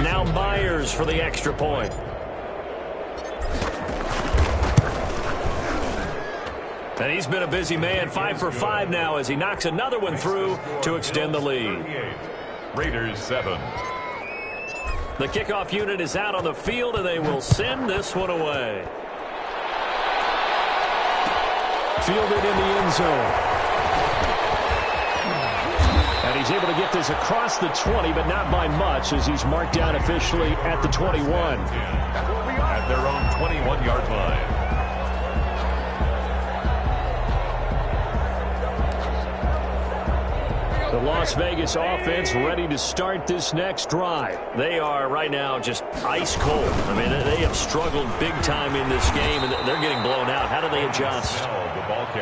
now Myers for the extra point. And he's been a busy man, 5 for 5 now as he knocks another one through to extend the lead. Raiders 7. The kickoff unit is out on the field, and they will send this one away. Fielded in the end zone. And he's able to get this across the 20, but not by much as he's marked down officially at the 21. At their own 21-yard line. The Las Vegas offense ready to start this next drive. They are right now just ice cold. I mean, they have struggled big time in this game, and they're getting blown out. How do they adjust?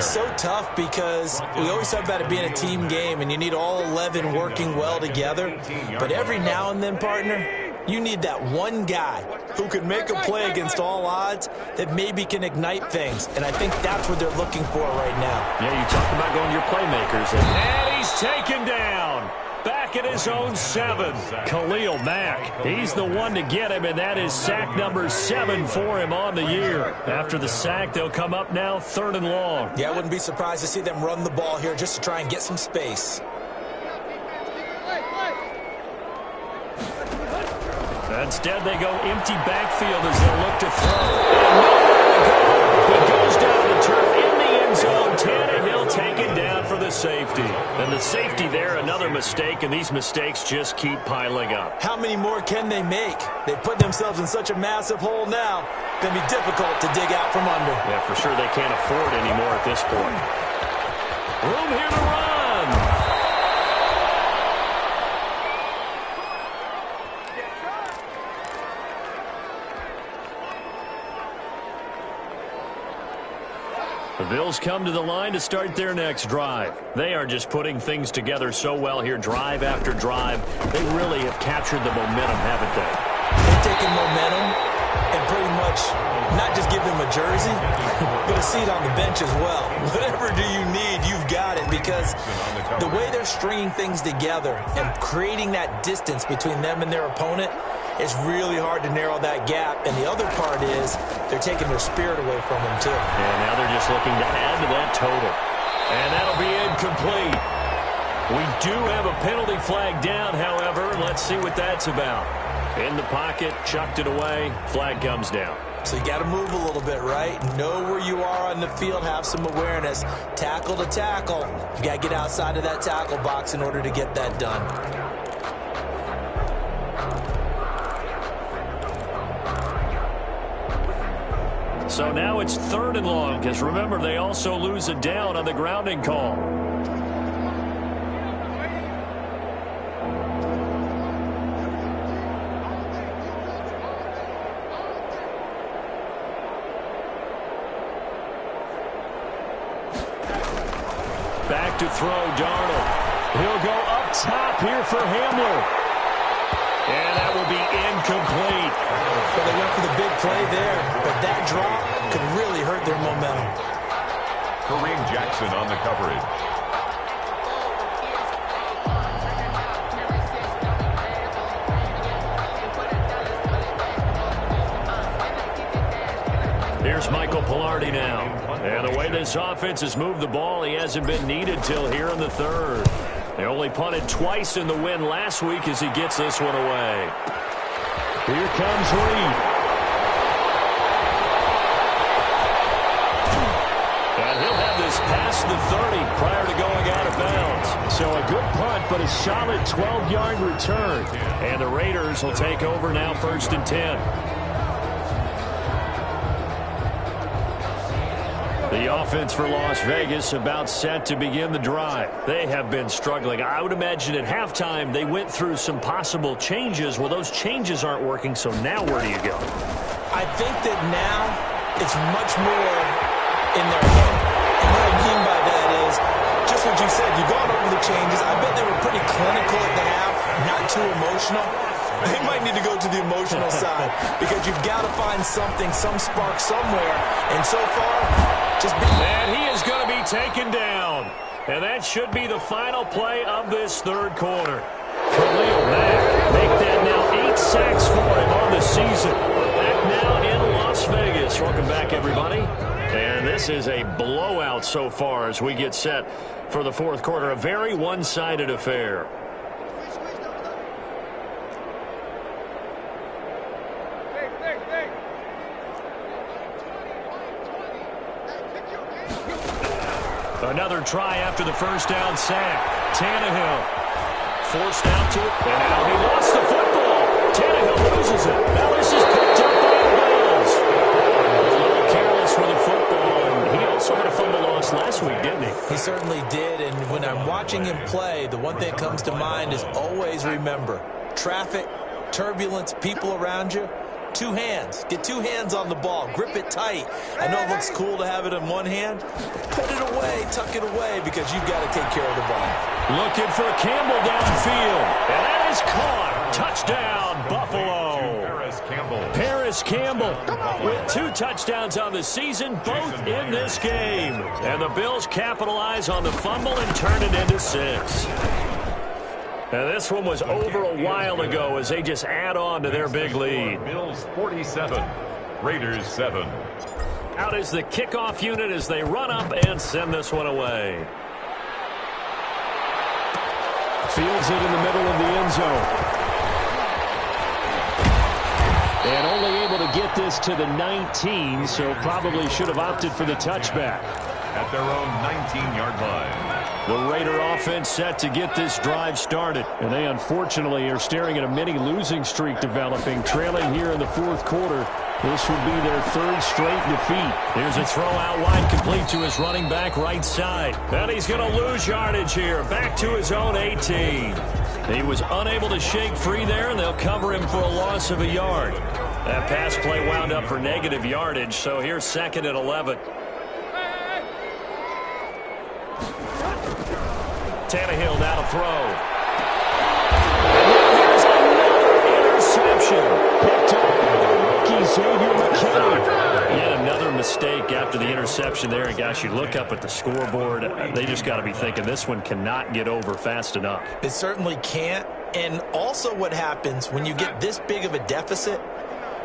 So tough because we always talk about it being a team game, and you need all 11 working well together. But every now and then, partner, you need that one guy who can make a play against all odds that maybe can ignite things. And I think that's what they're looking for right now. Yeah, you talk about going to your playmakers. And he's taken down. Back at his own 7. Khalil Mack. He's the one to get him, and that is sack number 7 for him on the year. After the sack, they'll come up now 3rd and long. Yeah, I wouldn't be surprised to see them run the ball here just to try and get some space. Instead, they go empty backfield as they'll look to throw. He goes down the turf in the end zone. Tannehill taken down for the safety. And the safety there, another mistake, and these mistakes just keep piling up. How many more can they make? They put themselves in such a massive hole now. It's going to be difficult to dig out from under. Yeah, for sure they can't afford anymore at this point. Room here to run. The Bills come to the line to start their next drive. They are just putting things together so well here, drive after drive. They really have captured the momentum, haven't they? They've taken momentum and pretty much not just give them a jersey, but a seat on the bench as well. Whatever do you need, you've got it, because the way they're stringing things together and creating that distance between them and their opponent, it's really hard to narrow that gap. And the other part is they're taking their spirit away from them, too. And now they're just looking to add to that total. And that'll be incomplete. We do have a penalty flag down, however. Let's see what that's about. In the pocket, chucked it away. Flag comes down. So you got to move a little bit, right? Know where you are on the field, have some awareness. Tackle to tackle. You got to get outside of that tackle box in order to get that done. So now it's 3rd and long, because remember, they also lose a down on the grounding call. Back to throw, Darnold. He'll go up top here for Hamler. And that will be incomplete. Well, they went for the big play there, but that drop could really hurt their momentum. Kareem Jackson on the coverage. Here's Michael Pilardi now. And the way this offense has moved the ball, he hasn't been needed till here in the 3rd. They only punted twice in the win last week as he gets this one away. Here comes Reed. And he'll have this past the 30 prior to going out of bounds. So a good punt, but a solid 12-yard return. And the Raiders will take over now 1st and 10. The offense for Las Vegas about set to begin the drive. They have been struggling. I would imagine at halftime they went through some possible changes. Well, those changes aren't working, so now where do you go? I think that now it's much more in their head. And what I mean by that is just what you said. You've gone over the changes. I bet they were pretty clinical at the half, not too emotional. They might need to go to the emotional side because you've got to find something, some spark somewhere. And so far, and he is going to be taken down. And that should be the final play of this 3rd quarter. Khalil Mack make that now 8 sacks for him on the season. Back now in Las Vegas. Welcome back, everybody. And this is a blowout so far as we get set for the fourth quarter. A very one-sided affair. Another try after the first down sack. Tannehill forced out to it, and now he lost the football. Tannehill loses it. Now this is picked up by the Bills. A little careless with the football, and he also had a fumble loss last week, didn't he? He certainly did, and when I'm watching him play, the one thing that comes to mind is always remember, traffic, turbulence, people around you. 2 hands. Get 2 hands on the ball. Grip it tight. I know it looks cool to have it in one hand. Put it away. Tuck it away because you've got to take care of the ball. Looking for Campbell downfield. And that is caught. Touchdown, Buffalo. Paris Campbell with 2 touchdowns on the season, both in this game. And the Bills capitalize on the fumble and turn it into 6. And this one was over a while ago as they just add on to their big lead. Bills 47, Raiders 7. Out is the kickoff unit as they run up and send this one away. Fields it in the middle of the end zone. And only able to get this to the 19, so probably should have opted for the touchback. At their own 19-yard line. The Raider offense set to get this drive started. And they unfortunately are staring at a mini losing streak developing, trailing here in the fourth quarter. This would be their 3rd straight defeat. Here's a throw out wide, complete to his running back right side. And he's going to lose yardage here, back to his own 18. He was unable to shake free there, and they'll cover him for a loss of a yard. That pass play wound up for negative yardage, so here's 2nd and 11. Tannehill now to throw. And here's another interception. Picked up by the rookie Xavier McKinney. Yet another mistake after the interception there. And gosh, you look up at the scoreboard, they just got to be thinking this one cannot get over fast enough. It certainly can't. And also what happens when you get this big of a deficit,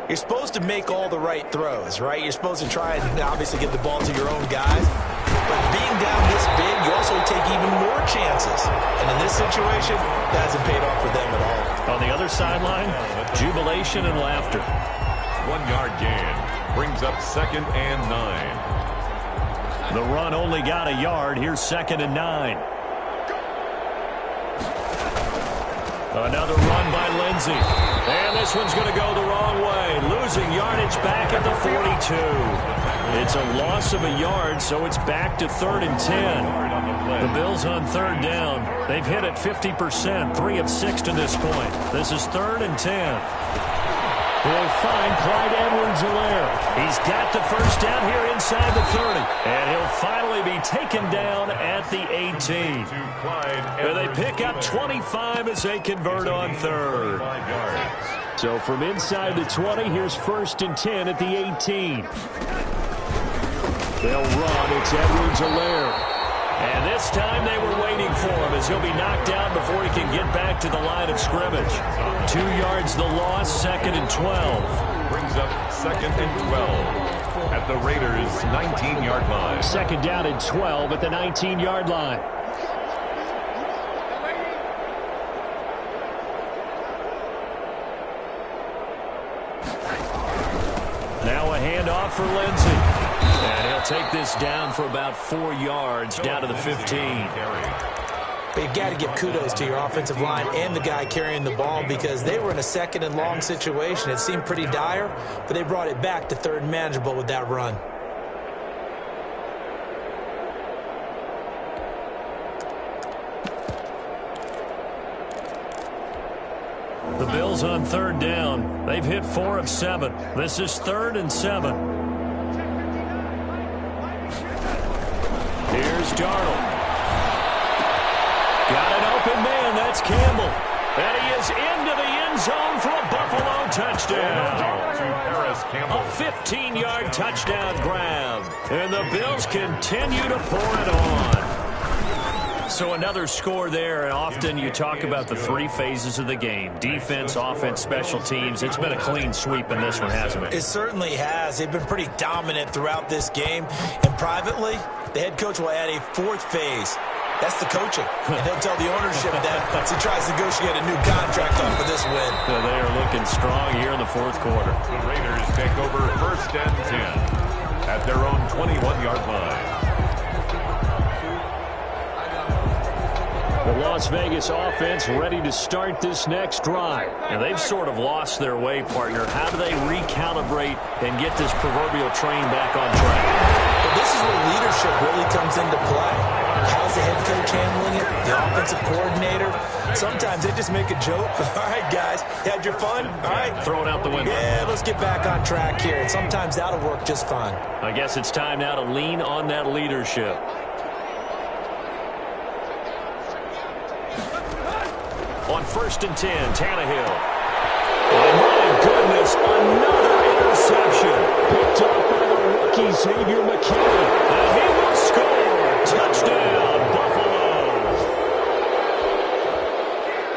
you're supposed to make all the right throws, right? You're supposed to try and obviously get the ball to your own guys. But being down this big, you also take even more chances. And in this situation, that hasn't paid off for them at all. On the other sideline, jubilation and laughter. 1-yard gain brings up 2nd and 9. The run only got a yard. Here's 2nd and 9. Another run by Lindsey. And this one's going to go the wrong way. Losing yardage back at the 42. It's a loss of a yard, so it's back to 3rd and 10. The Bills on 3rd down. They've hit it 50%, 3 of 6 to this point. This is 3rd and 10. He'll find Clyde Edwards-Helaire. He's got the first down here inside the 30. And he'll finally be taken down at the 18. And they pick up 25 as they convert on 3rd. So from inside the 20, here's 1st and 10 at the 18. They'll run. It's Edwards-Helaire. And this time they were waiting for him as he'll be knocked down before he can get back to the line of scrimmage. 2 yards the loss, 2nd and 12. Brings up 2nd and 12 at the Raiders' 19-yard line. 2nd down and 12 at the 19-yard line. Now a handoff for Lindsey. And he'll take this down for about 4 yards, down to the 15. But you got to give kudos to your offensive line and the guy carrying the ball because they were in a 2nd and long situation. It seemed pretty dire, but they brought it back to 3rd and manageable with that run. The Bills on 3rd down. They've hit 4 of 7. This is 3rd and 7. Here's Darnold. Got an open man. That's Campbell. And he is into the end zone for a Buffalo touchdown. A 15-yard touchdown grab. And the Bills continue to pour it on. So another score there, and often you talk about the three phases of the game: defense, offense, special teams. It's been a clean sweep in this one, hasn't it? It certainly has. They've been pretty dominant throughout this game. And privately, the head coach will add a fourth phase. That's the coaching. And he'll tell the ownership that as he tries to negotiate a new contract off of this win. So they are looking strong here in the fourth quarter. The Raiders take over 1st and 10 at their own 21-yard line. The Las Vegas offense ready to start this next drive. And they've sort of lost their way, partner. How do they recalibrate and get this proverbial train back on track? Well, this is where leadership really comes into play. How's the head coach handling it? The offensive coordinator? Sometimes they just make a joke. All right, guys, had your fun? All right. Throw it out the window. Yeah, let's get back on track here. And sometimes that'll work just fine. I guess it's time now to lean on that leadership. On 1st and 10, Tannehill. Oh, my goodness, another interception. Picked up by the rookie, Xavier McKinney. And he will score. Touchdown, Buffalo.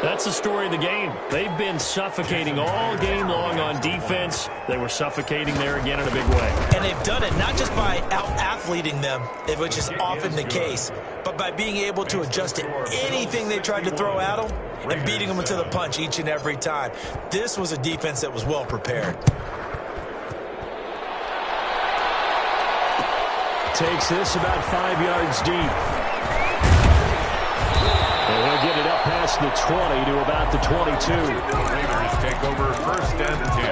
That's the story of the game. They've been suffocating all game long on defense. They were suffocating there again in a big way. And they've done it not just by out-athleting them, which is often the case, but by being able to adjust to anything they tried to throw at them and beating them into the punch each and every time. This was a defense that was well prepared. Takes this about 5 yards deep. And he'll get it up past the 20 to about the 22. The Raiders take over 1st and 10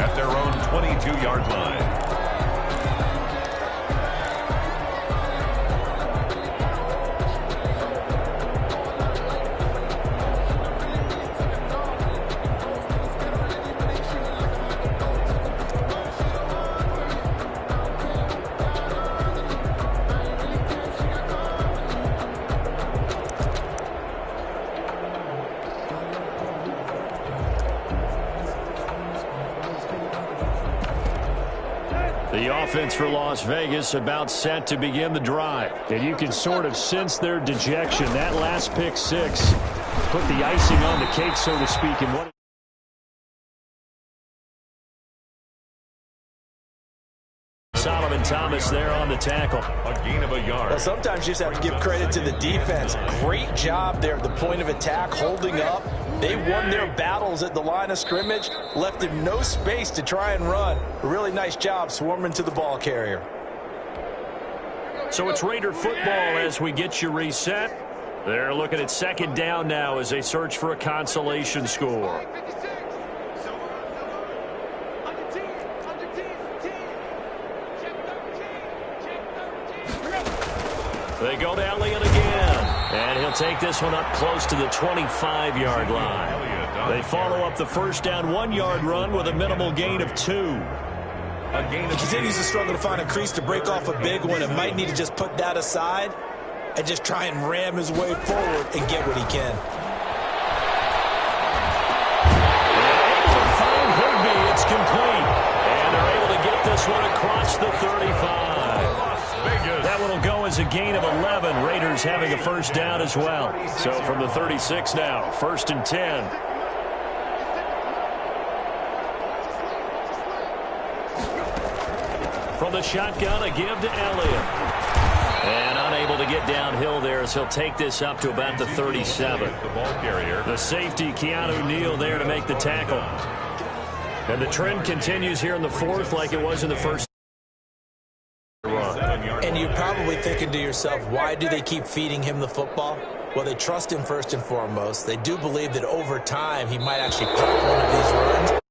at their own 22-yard line. The offense for Las Vegas about set to begin the drive. And you can sort of sense their dejection. That last pick six put the icing on the cake, so to speak. And what Solomon Thomas there on the tackle. A gain of a yard. Well, sometimes you just have to give credit to the defense. Great job there at the point of attack, holding up. They won their battles at the line of scrimmage, left him no space to try and run. A really nice job swarming to the ball carrier. So it's Raider football as we get you reset. They're looking at 2nd down now as they search for a consolation score. They go to Elliott again. And he'll take this one up close to the 25-yard line. They follow up the 1st down 1-yard run with a minimal gain of 2. He continues to struggle to find a crease to break off a big one and might need to just put that aside and just try and ram his way forward and get what he can. Find Higby, it's complete. And they're able to get this one across the 35. That one will go as a gain of 11. Raiders having a 1st down as well. So from the 36 now, 1st and 10. From the shotgun, a give to Elliott. And unable to get downhill there as he'll take this up to about the 37. The ball carrier. The safety, Keanu Neal, there to make the tackle. And the trend continues here in the 4th like it was in the 1st. And you're probably thinking to yourself, why do they keep feeding him the football? Well, they trust him first and foremost. They do believe that over time he might actually pop one of these runs.